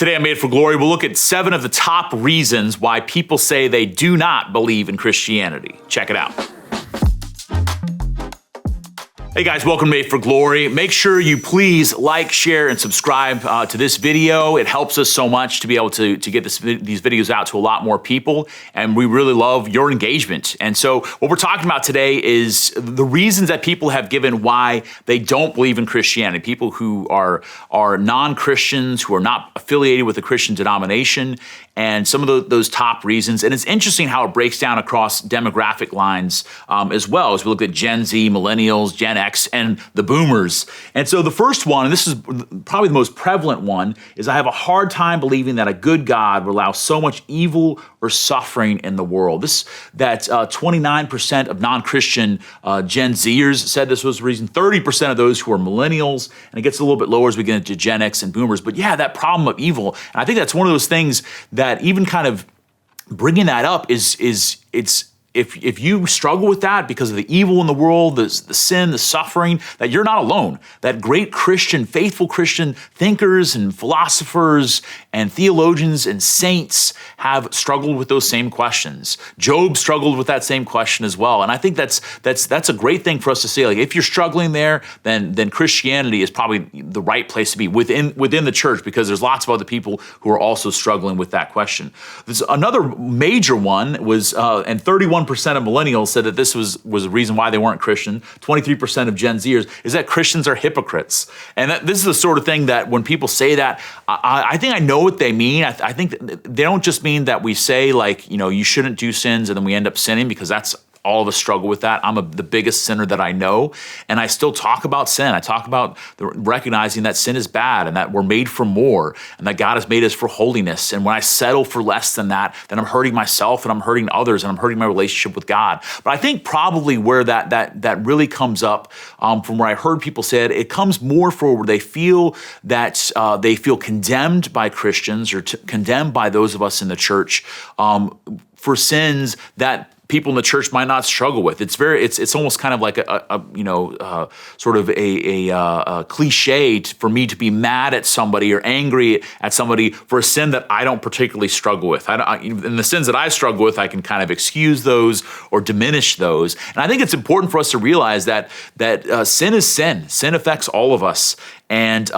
Today on Made for Glory, we'll look at 7 of the top reasons why people say they do not believe in Christianity. Check it out. Hey guys, welcome to Made for Glory. Make sure you please like, share, and subscribe to this video. It helps us so much to be able to get these videos out to a lot more people, and we really love your engagement. And so what we're talking about today is the reasons that people have given why they don't believe in Christianity. People who are non-Christians, who are not affiliated with a Christian denomination, and some of those top reasons. And it's interesting how it breaks down across demographic lines as well, as we look at Gen Z, millennials, Gen X, and the boomers. And so the first one, and this is probably the most prevalent one, is I have a hard time believing that a good God would allow so much evil or suffering in the world. 29% of non-Christian Gen Zers said this was the reason. 30% of those who are millennials, and it gets a little bit lower as we get into Gen X and boomers. But yeah, that problem of evil, and I think that's one of those things that even kind of bringing that up is if you struggle with that because of the evil in the world, the sin, the suffering, that you're not alone. That great Christian, faithful Christian thinkers and philosophers and theologians and saints have struggled with those same questions. Job struggled with that same question as well. And I think that's a great thing for us to say. Like, if you're struggling there, then Christianity is probably the right place to be within the church, because there's lots of other people who are also struggling with that question. There's another major one was, and 31% of millennials said that this was the reason why they weren't Christian. 23% of Gen Zers is that Christians are hypocrites. And this is the sort of thing that when people say that, I think I know what they mean. I think they don't just mean that we say, like, you shouldn't do sins and then we end up sinning, because that's all of us struggle with that. I'm the biggest sinner that I know, and I still talk about sin. I talk about recognizing that sin is bad and that we're made for more and that God has made us for holiness. And when I settle for less than that, then I'm hurting myself and I'm hurting others and I'm hurting my relationship with God. But I think probably where that really comes up from where I heard people say it comes more for where they feel that they feel condemned by Christians or condemned by those of us in the church for sins that people in the church might not struggle with. It's almost kind of like sort of a cliche for me to be mad at somebody or angry at somebody for a sin that I don't particularly struggle with. In the sins that I struggle with, I can kind of excuse those or diminish those. And I think it's important for us to realize that sin is sin. Sin affects all of us. And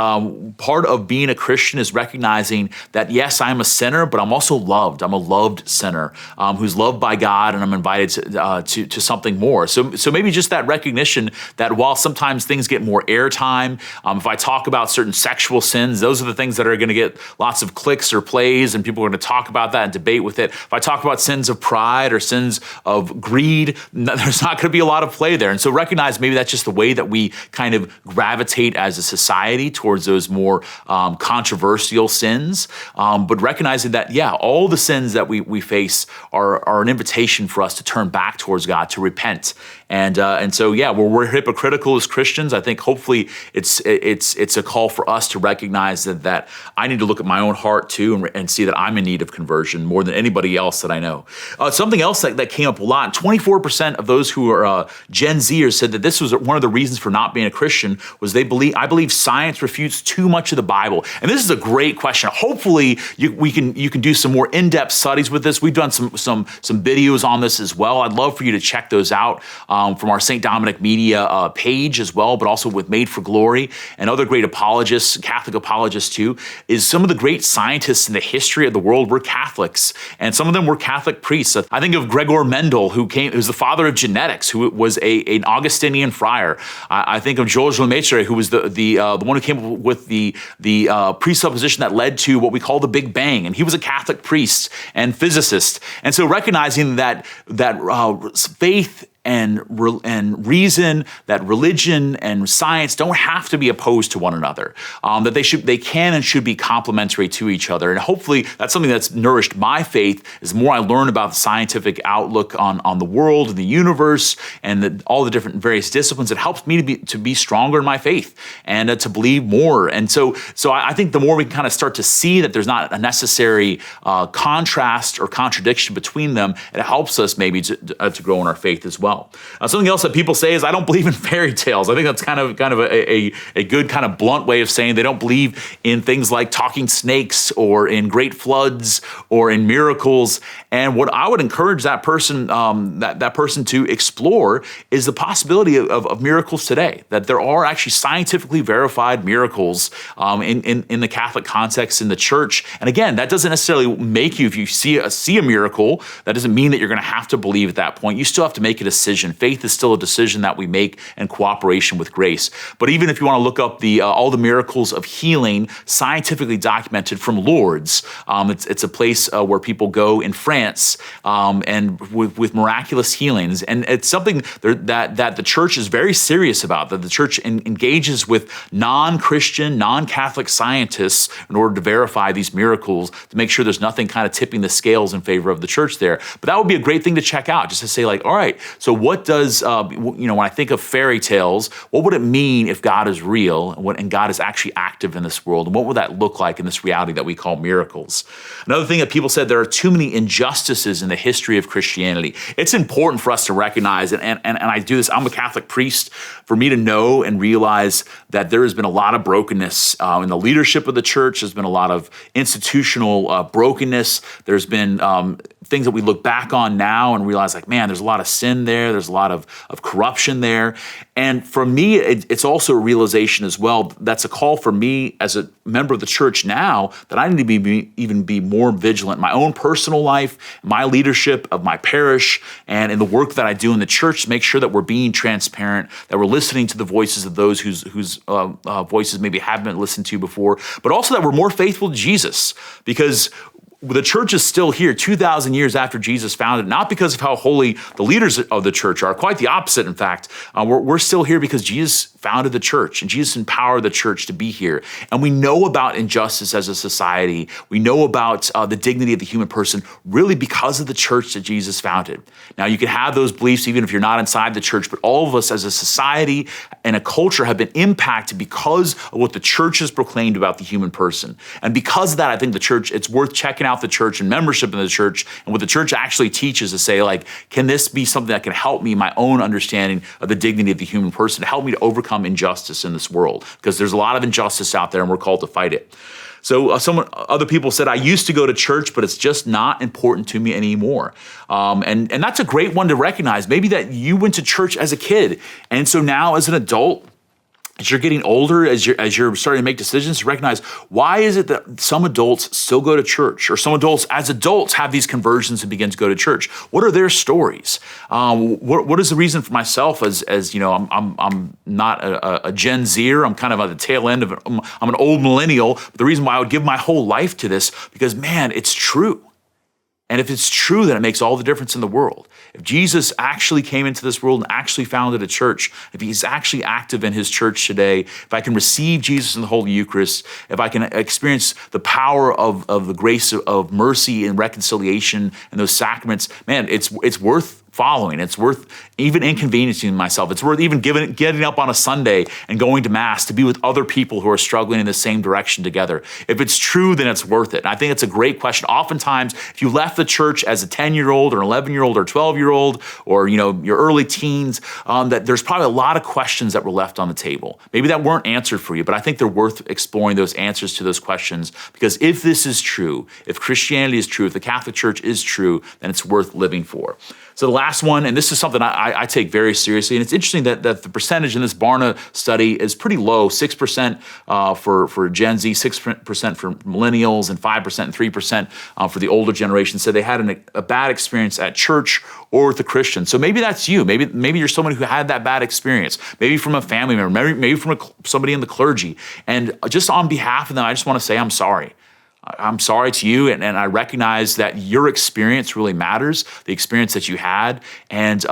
part of being a Christian is recognizing that, yes, I'm a sinner, but I'm also loved. I'm a loved sinner who's loved by God, and I'm invited to something more. So maybe just that recognition that while sometimes things get more airtime, if I talk about certain sexual sins, those are the things that are going to get lots of clicks or plays, and people are going to talk about that and debate with it. If I talk about sins of pride or sins of greed, there's not going to be a lot of play there. And so recognize maybe that's just the way that we kind of gravitate as a society towards those more controversial sins, but recognizing that, yeah, all the sins that we face are an invitation for us to turn back towards God, to repent. And so, yeah, where we're hypocritical as Christians, I think hopefully it's a call for us to recognize that I need to look at my own heart too and see that I'm in need of conversion more than anybody else that I know. Something else that came up a lot, 24% of those who are Gen Zers said that this was one of the reasons for not being a Christian was I believe science refutes too much of the Bible. And this is a great question. Hopefully you can do some more in-depth studies with this. We've done some videos on this as well. I'd love for you to check those out from our St. Dominic media page as well, but also with Made for Glory and other great apologists, Catholic apologists too, is some of the great scientists in the history of the world were Catholics, and some of them were Catholic priests. I think of Gregor Mendel, who's the father of genetics, who was an Augustinian friar. I think of Georges Lemaitre, who was the one who came up with the presupposition that led to what we call the Big Bang, and he was a Catholic priest and physicist. And so recognizing that faith and reason, that religion and science don't have to be opposed to one another, that they can and should be complementary to each other. And hopefully that's something that's nourished my faith. As more I learn about the scientific outlook on the world and the universe and all the different various disciplines, it helps me to be stronger in my faith and to believe more. And so I think the more we can kind of start to see that there's not a necessary contrast or contradiction between them, it helps us maybe to grow in our faith as well. well. Something else that people say is, I don't believe in fairy tales. I think that's kind of a good kind of blunt way of saying they don't believe in things like talking snakes or in great floods or in miracles. And what I would encourage that person that person to explore is the possibility of miracles today, that there are actually scientifically verified miracles in the Catholic context in the church. And again, that doesn't necessarily make you, if you see a miracle, that doesn't mean that you're going to have to believe at that point. You still have to make a decision. Faith is still a decision that we make in cooperation with grace. But even if you want to look up all the miracles of healing scientifically documented from Lourdes, it's a place where people go in France and with miraculous healings. And it's something that the church is very serious about, that the church engages with non-Christian, non-Catholic scientists in order to verify these miracles, to make sure there's nothing kind of tipping the scales in favor of the church there. But that would be a great thing to check out, just to say like, all right, so what does, when I think of fairy tales, what would it mean if God is real and God is actually active in this world? And what would that look like in this reality that we call miracles? Another thing that people said, there are too many injustices in the history of Christianity. It's important for us to recognize, and I do this, I'm a Catholic priest, for me to know and realize that there has been a lot of brokenness in the leadership of the church. There's been a lot of institutional brokenness. There's been things that we look back on now and realize like, man, there's a lot of sin there. There's a lot of corruption there. And for me, it's also a realization as well. That's a call for me as a member of the church now, that I need to even be more vigilant in my own personal life, my leadership of my parish, and in the work that I do in the church, to make sure that we're being transparent, that we're listening to the voices of those whose voices maybe haven't been listened to before, but also that we're more faithful to Jesus, because the church is still here 2,000 years after Jesus founded, not because of how holy the leaders of the church are, quite the opposite, in fact. We're still here because Jesus founded the church and Jesus empowered the church to be here. And we know about injustice as a society. We know about the dignity of the human person really because of the church that Jesus founded. Now, you can have those beliefs even if you're not inside the church, but all of us as a society and a culture have been impacted because of what the church has proclaimed about the human person. And because of that, I think the church, it's worth checking out the church and membership in the church and what the church actually teaches, to say like, can this be something that can help me, my own understanding of the dignity of the human person, to help me to overcome injustice in this world? Because there's a lot of injustice out there and we're called to fight it. So other people said, I used to go to church, but it's just not important to me anymore. And that's a great one to recognize. Maybe that you went to church as a kid, and so now as an adult, as you're getting older, as you're starting to make decisions, to recognize, why is it that some adults still go to church, or some adults as adults have these conversions and begin to go to church? What are their stories? What is the reason for myself? As you know, I'm not a Gen Zer. I'm kind of at the tail end of it. I'm an old millennial. But the reason why I would give my whole life to this, because man, it's true. And if it's true, then it makes all the difference in the world. If Jesus actually came into this world and actually founded a church, if he's actually active in his church today, if I can receive Jesus in the Holy Eucharist, if I can experience the power of the grace of mercy and reconciliation and those sacraments, man, it's worth following. It's worth even inconveniencing myself. It's worth even getting up on a Sunday and going to Mass to be with other people who are struggling in the same direction together. If it's true, then it's worth it. And I think it's a great question. Oftentimes, if you left the church as a 10-year-old or an 11-year-old or a 12-year-old or your early teens, that there's probably a lot of questions that were left on the table. Maybe that weren't answered for you, but I think they're worth exploring those answers to those questions, because if this is true, if Christianity is true, if the Catholic Church is true, then it's worth living for. So the last one, and this is something I take very seriously, and it's interesting that the percentage in this Barna study is pretty low, 6% for Gen Z, 6% for millennials, and 5% and 3% for the older generation said they had a bad experience at church or with a Christian. So maybe that's you. Maybe you're someone who had that bad experience, maybe from a family member, maybe from somebody in the clergy. And just on behalf of them, I just want to say I'm sorry. I'm sorry to you, and I recognize that your experience really matters, the experience that you had, and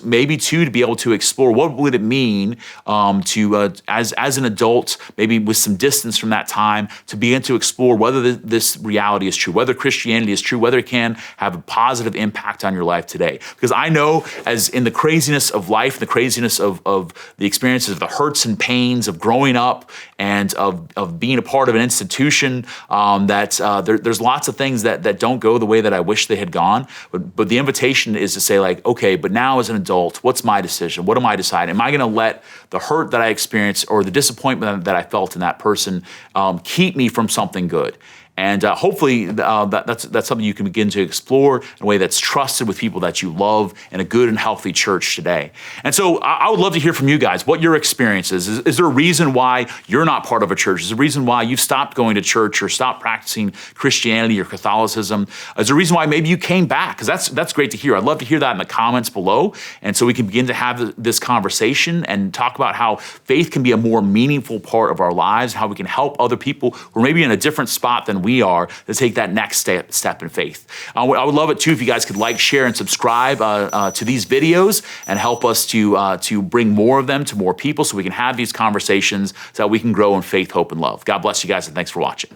maybe too to be able to explore what would it mean as an adult, maybe with some distance from that time, to begin to explore whether this reality is true, whether Christianity is true, whether it can have a positive impact on your life today. Because I know, as in the craziness of life, the craziness of the experiences, of the hurts and pains of growing up and of being a part of an institution, there's lots of things that don't go the way that I wish they had gone. But the invitation is to say, like, okay, but now as an adult, what's my decision? What am I deciding? Am I going to let the hurt that I experienced or the disappointment that I felt in that person keep me from something good? And hopefully that's something you can begin to explore in a way that's trusted with people that you love in a good and healthy church today. And so I would love to hear from you guys what your experience is. Is there a reason why you're not part of a church? Is there a reason why you've stopped going to church or stopped practicing Christianity or Catholicism? Is there a reason why maybe you came back? Because that's great to hear. I'd love to hear that in the comments below. And so we can begin to have this conversation and talk about how faith can be a more meaningful part of our lives, how we can help other people who are maybe in a different spot than we are to take that next step in faith. I would love it too if you guys could like, share, and subscribe to these videos and help us to bring more of them to more people so we can have these conversations so that we can grow in faith, hope, and love. God bless you guys, and thanks for watching.